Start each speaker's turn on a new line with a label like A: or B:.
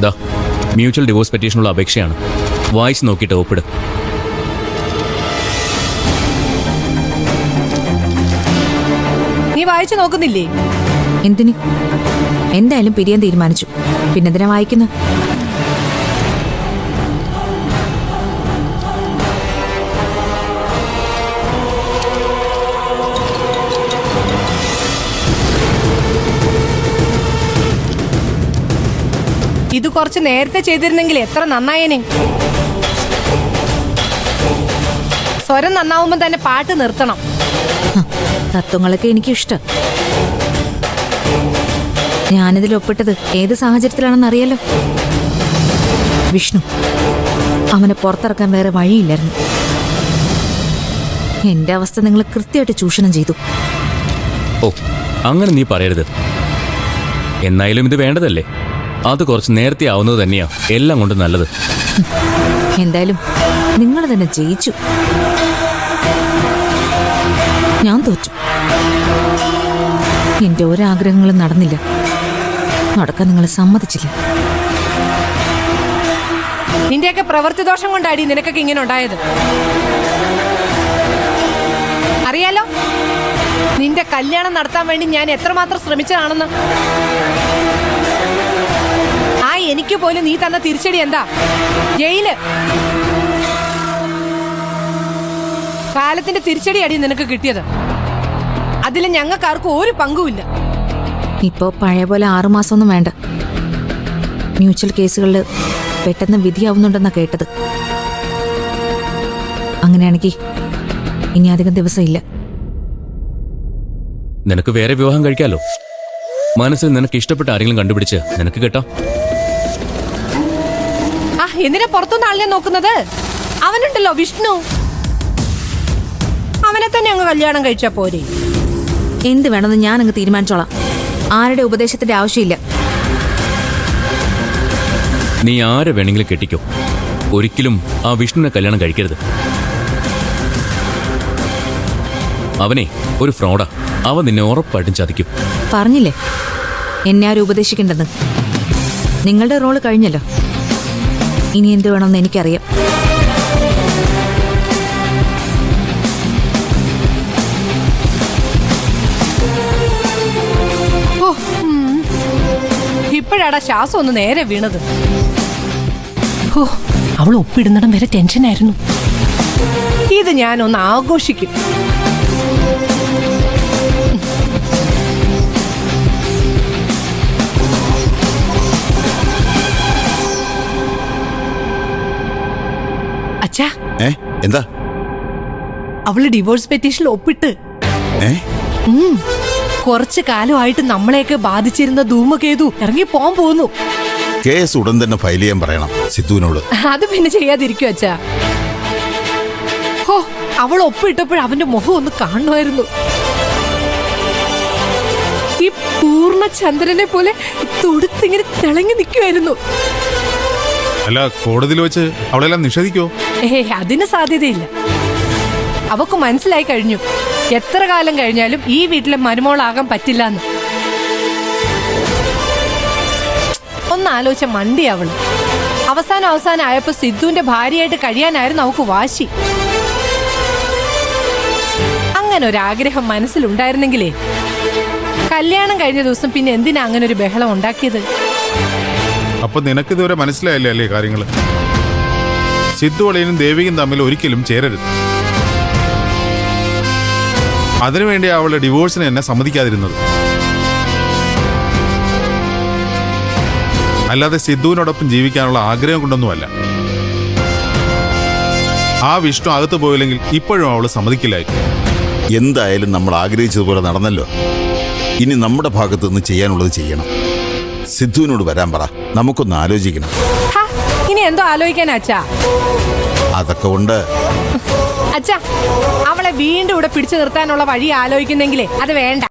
A: ദാ mutual divorce പെറ്റീഷനുള്ള അപേക്ഷയാണ്. വായിച്ച് നോക്കിയിട്ട് ഒപ്പിട്.
B: നീ വായിച്ചു നോക്കുന്നില്ലേ?
C: എന്തിന്? എന്തായാലും പിരിയാൻ തീരുമാനിച്ചു. പിന്നെന്തിനാ വായിക്കുന്നത്?
B: ഇത് കുറച്ച് നേരത്തെ ചെയ്തിരുന്നെങ്കിൽ എത്ര നന്നായേനെ. സ്വരം നന്നാവുമ്പോ തന്നെ പാട്ട് നിർത്തണം.
C: തത്വങ്ങളൊക്കെ എനിക്കും ഇഷ്ടം. ഞാനിതിൽ ഒപ്പിട്ടത് ഏത് സാഹചര്യത്തിലാണെന്ന് അറിയാലോ. വിഷ്ണു, അവനെ പുറത്തിറക്കാൻ വേറെ വഴിയില്ലായിരുന്നു. എന്റെ അവസ്ഥ നിങ്ങൾ കൃത്യമായിട്ട് ചൂഷണം ചെയ്തു.
A: ഓ, അങ്ങനെ നീ പറയരുത്. എന്നായാലും ഇത് വേണ്ടതല്ലേ? അത് കുറച്ച് നേരത്തെ ആവുന്നത് തന്നെയാ എല്ലാം കൊണ്ട് നല്ലത്.
C: എന്തായാലും നിങ്ങൾ തന്നെ ജയിച്ചു. ഞാൻ തോറ്റു. എന്റെ ഒരാഗ്രഹങ്ങളും നടന്നില്ല. നടക്കാൻ നിങ്ങൾ സമ്മതിച്ചില്ല.
B: നിന്റെയൊക്കെ പ്രവൃത്തി ദോഷം കൊണ്ടാടി നിനക്കൊക്കെ ഇങ്ങനെ ഉണ്ടായത്. അറിയാലോ നിന്റെ കല്യാണം നടത്താൻ വേണ്ടി ഞാൻ എത്രമാത്രം ശ്രമിച്ചതാണെന്ന്. ആ എനിക്ക് പോലും നീ തന്ന തിരിച്ചടി എന്താ? ജയില്. കാലത്തിന്റെ തിരിച്ചടി അടി നിനക്ക് കിട്ടിയത്. അതിൽ ഞങ്ങൾക്കാർക്കും ഒരു പങ്കുമില്ല.
C: ഇപ്പോ പഴയ പോലെ 6 മാസമൊന്നും വേണ്ട. മ്യൂച്വൽ കേസുകളിൽ പെട്ടെന്ന് വിധിയാവുന്നുണ്ടെന്നാ കേട്ടത്. അങ്ങനെയാണെങ്കിൽ ഇനി അധികം ദിവസം ഇല്ല.
A: നിനക്ക് വേറെ വിവാഹം കഴിക്കാലോ. മനസ്സിൽ നിനക്ക് ഇഷ്ടപ്പെട്ട ആരെങ്കിലും കണ്ടുപിടിച്ച് നിനക്ക് കേട്ടോ.
B: ആ എന്തിനാ പുറത്തുനിന്ന് ആളിനെ നോക്കുന്നത്? അവനുണ്ടല്ലോ വിഷ്ണു, അവനെ തന്നെ അങ്ങ് കല്യാണം കഴിച്ചാ പോരെ.
C: എന്ത് വേണമെന്ന് ഞാൻ അങ്ങ് തീരുമാനിച്ചോളാം. ആരുടെ ഉപദേശത്തിന്റെ ആവശ്യമില്ല.
A: നീ ആരെ വേണമെങ്കിലും കെട്ടിക്കോ. ഒരിക്കലും ആ വിഷ്ണുവിനെ കല്യാണം കഴിക്കരുത്. അവനെ ഒരു ഫ്രോഡാ. അവൻ നിന്നെ ഉറപ്പായിട്ടും ചതിക്കും.
C: പറഞ്ഞില്ലേ എന്നെ ആരും ഉപദേശിക്കണ്ടെന്ന്. നിങ്ങളുടെ റോള് കഴിഞ്ഞല്ലോ. ഇനി എന്ത് വേണമെന്ന് എനിക്കറിയാം.
B: ഇപ്പോഴാടാ ശ്വാസം ഒന്ന് നേരെ വീണത്. അവൾ ഒപ്പിടുന്നിടം വരെ ടെൻഷനായിരുന്നു. ഇത് ഞാനൊന്ന് ആഘോഷിക്കും. അച്ഛാ,
D: എന്താ?
B: അവള് ഡിവോഴ്സ് പെറ്റീഷനിൽ ഒപ്പിട്ട്. കുറച്ചു കാലമായിട്ട് നമ്മളെയൊക്കെ ബാധിച്ചിരുന്ന ധൂമകേതു ഇറങ്ങി പോകാൻ പോകുന്നു.
D: കേസ് ഉടൻ തന്നെ ഫയൽ ചെയ്യാൻ പറയണം സിദ്ധുവിനോട്.
B: അത് പിന്നെ ചെയ്യാതിരിക്കും അച്ഛാ. ഹോ, അവൾ ഒപ്പിട്ടപ്പോൾ അവന്റെ മുഖം ഒന്ന് കാണുമായിരുന്നു. ഈ പൂർണ്ണ ചന്ദ്രനെ പോലെ തൊടുത്തിങ്ങനെ തിളങ്ങി നിൽക്കുമായിരുന്നു.
E: അല്ല, കോടതിയിൽ വെച്ച് അവളെല്ലാം നിഷേധിക്കോ?
B: അതിന് സാധ്യതയില്ല. അവക്ക് മനസ്സിലായി കഴിഞ്ഞു എത്ര കാലം കഴിഞ്ഞാലും ഈ വീട്ടിലെ മരുമോളാകാൻ പറ്റില്ല എന്ന്. ഒന്നാലോചിച്ച മണ്ടി അവള്. അവസാനം ആയപ്പോ സിദ്ധുവിന്റെ ഭാര്യയായിട്ട് കഴിയാനായിരുന്നു അവക്ക് വാശി. അങ്ങനെ ഒരാഗ്രഹം മനസ്സിലുണ്ടായിരുന്നെങ്കിലേ കല്യാണം കഴിഞ്ഞ ദിവസം പിന്നെ എന്തിനാ അങ്ങനെ ഒരു ബഹളം ഉണ്ടാക്കിയത്?
E: അപ്പൊ നിനക്ക് ഇതുവരെ മനസ്സിലായില്ലേ അല്ലേ കാര്യങ്ങള്? സിദ്ധു അളിയനും ദേവികയും തമ്മിൽ ഒരിക്കലും ചേരരുത്. അതിനുവേണ്ടി അവളുടെ ഡിവോഴ്സിന് എന്നെ സമ്മതിക്കാതിരുന്നത്. അല്ലാതെ സിദ്ധുവിനോടൊപ്പം ജീവിക്കാനുള്ള ആഗ്രഹം കൊണ്ടൊന്നുമല്ല. ആ വിഷ്ണു അകത്ത് പോയില്ലെങ്കിൽ ഇപ്പോഴും അവള് സമ്മതിക്കില്ലായിരുന്നു.
D: എന്തായാലും നമ്മൾ ആഗ്രഹിച്ചതുപോലെ നടന്നല്ലോ. ഇനി നമ്മുടെ ഭാഗത്തു നിന്ന് ചെയ്യാനുള്ളത് ചെയ്യണം. സിദ്ധുവിനോട് വരാൻ പറ, നമുക്കൊന്ന് ആലോചിക്കണം.
B: ഇനി എന്തോ ആലോചിക്കാനാ അച്ഛാ?
D: അതൊക്കെ ഉണ്ട്
B: അച്ഛാ. അവളെ വീണ്ടും ഇവിടെ പിടിച്ചു നിർത്താനുള്ള വഴി ആലോചിക്കുന്നെങ്കിലേ അത് വേണ്ട.